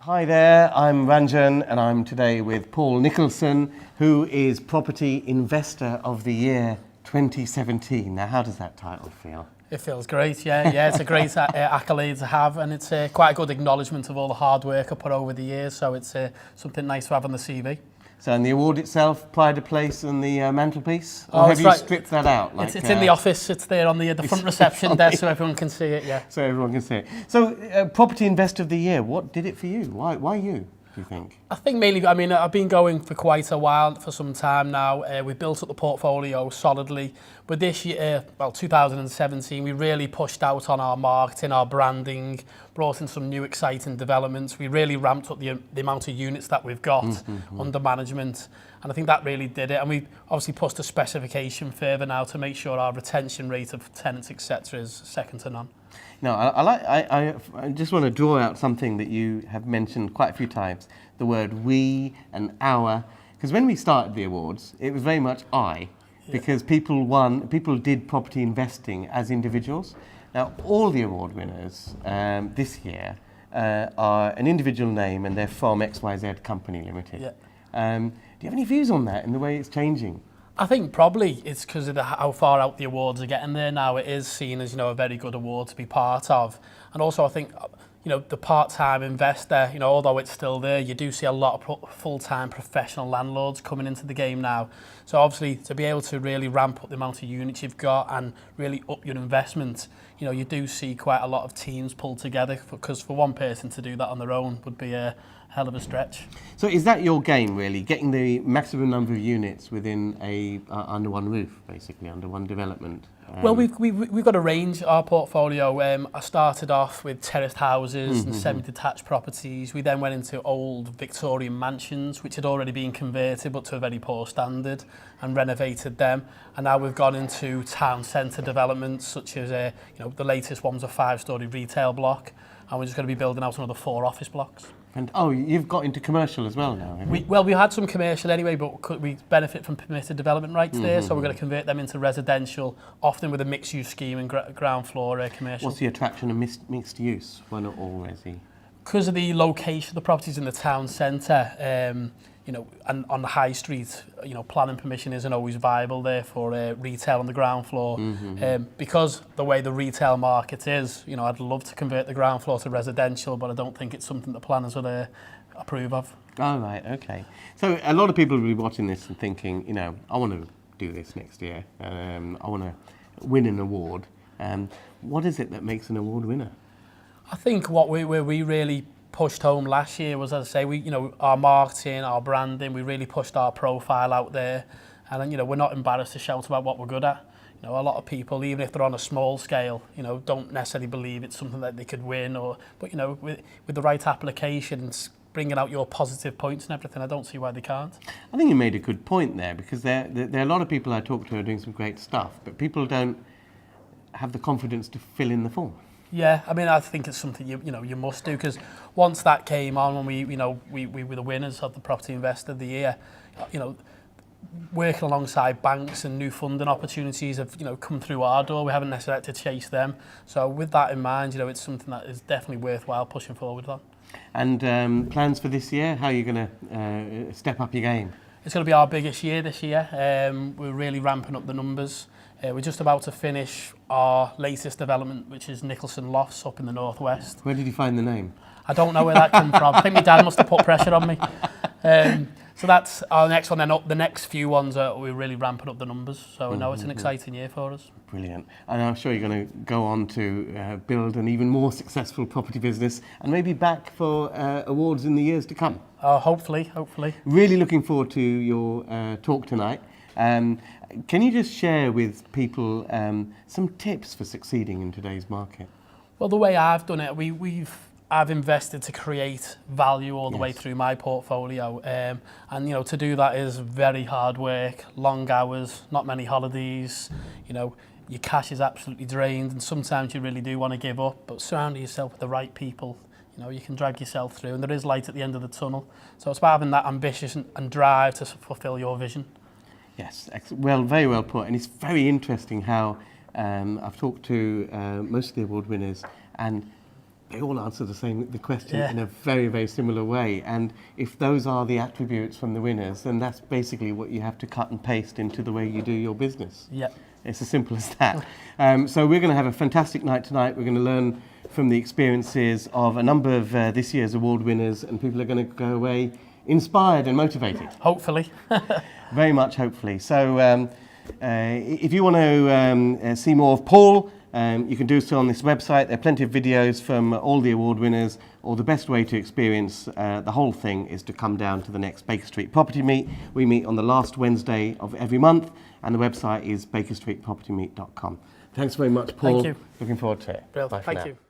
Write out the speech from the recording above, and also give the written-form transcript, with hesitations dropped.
Hi there, I'm Ranjan and I'm today with Paul Nicholson, who is Property Investor of the Year 2017. Now, how does that title feel? It feels great, yeah. It's a great accolade to have, and it's quite a good acknowledgement of all the hard work I put over the years, so it's something nice to have on the CV. So, and the award itself, pride of place on the mantelpiece? Or have you stripped that out? Like, it's in the office, it's there on the front reception desk so everyone can see it, yeah. So everyone can see it. So, Property Investor of the Year, what did it for you? Why you, do you think? I think mainly, I've been going for quite a while, for some time now. We've built up the portfolio solidly. But this year, 2017, we really pushed out on our marketing, our branding, brought in some new exciting developments. We really ramped up the amount of units that we've got under management. And I think that really did it. And we obviously pushed the specification further now to make sure our retention rate of tenants, etc., is second to none. No, I just want to draw out something that you have mentioned quite a few times, the word we and our. Because when we started the awards, it was very much I. Because people did property investing as individuals. Now, all the award winners this year are an individual name and they're from XYZ Company Limited. Yeah. Do you have any views on that and the way it's changing? I think probably it's because of how far out the awards are getting there now. It is seen as, a very good award to be part of. And also I think, the part-time investor, although it's still there, you do see a lot of full-time professional landlords coming into the game now. So obviously to be able to really ramp up the amount of units you've got and really up your investment, you do see quite a lot of teams pulled together, because for one person to do that on their own would be a hell of a stretch. So is that your game, really, getting the maximum number of units within under one roof, basically, under one development? Well, we've got a range, our portfolio. I started off with terraced houses and semi-detached properties. We then went into old Victorian mansions, which had already been converted, but to a very poor standard, and renovated them. And now we've gone into town centre developments, such as, the latest one's a 5-storey retail block, and we're just going to be building out another 4 office blocks. And you've got into commercial as well now, haven't you? We had some commercial anyway, but we benefit from permitted development rights there, so we're going to convert them into residential, often with a mixed-use scheme and ground floor commercial. What's the attraction of mixed use? Why not all resi? Because of the location of the properties in the town centre, and on the high street, planning permission isn't always viable there for retail on the ground floor. Because the way the retail market is, I'd love to convert the ground floor to residential, but I don't think it's something that planners would approve of. Oh, right, okay. So a lot of people will be watching this and thinking, I want to do this next year. I want to win an award. What is it that makes an award winner? I think what we really pushed home last year was, as I say, our marketing, our branding, we really pushed our profile out there, and we're not embarrassed to shout about what we're good at. A lot of people, even if they're on a small scale, don't necessarily believe it's something that they could win, but with the right applications, bringing out your positive points and everything, I don't see why they can't. I think you made a good point there, because there are a lot of people I talk to who are doing some great stuff, but people don't have the confidence to fill in the form. Yeah, I think it's something you must do, because once that came on, when we were the winners of the Property Investor of the Year, working alongside banks and new funding opportunities have come through our door. We haven't necessarily had to chase them. So with that in mind, it's something that is definitely worthwhile pushing forward on. And plans for this year? How are you going to step up your game? It's going to be our biggest year this year. We're really ramping up the numbers. We're just about to finish our latest development, which is Nicholson Lofts up in the northwest. Where did you find the name? I don't know where that came from. I think my dad must have put pressure on me. So that's our next one. Then up the next few ones, we're really ramping up the numbers. So no, it's an exciting year for us. Brilliant. And I'm sure you're going to go on to build an even more successful property business and maybe back for awards in the years to come. Hopefully. Really looking forward to your talk tonight. Can you just share with people some tips for succeeding in today's market? Well, the way I've done it, I've invested to create value all the way through my portfolio, and to do that is very hard work, long hours, not many holidays. Your cash is absolutely drained, and sometimes you really do want to give up. But surrounding yourself with the right people, you can drag yourself through, and there is light at the end of the tunnel. So it's about having that ambition and drive to fulfil your vision. Yes, well, very well put. And it's very interesting how I've talked to most of the award winners, and they all answer the question Yeah. in a very, very similar way. And if those are the attributes from the winners, then that's basically what you have to cut and paste into the way you do your business. Yeah. It's as simple as that. So we're going to have a fantastic night tonight. We're going to learn from the experiences of a number of this year's award winners, and people are going to go away inspired and motivated. Hopefully. Very much, hopefully. So if you want to see more of Paul, you can do so on this website. There are plenty of videos from all the award winners, or the best way to experience the whole thing is to come down to the next Baker Street Property Meet. We meet on the last Wednesday of every month, and the website is bakerstreetpropertymeet.com. Thanks very much, Paul. Thank you. Looking forward to it. Bill, Bye for thank now. you.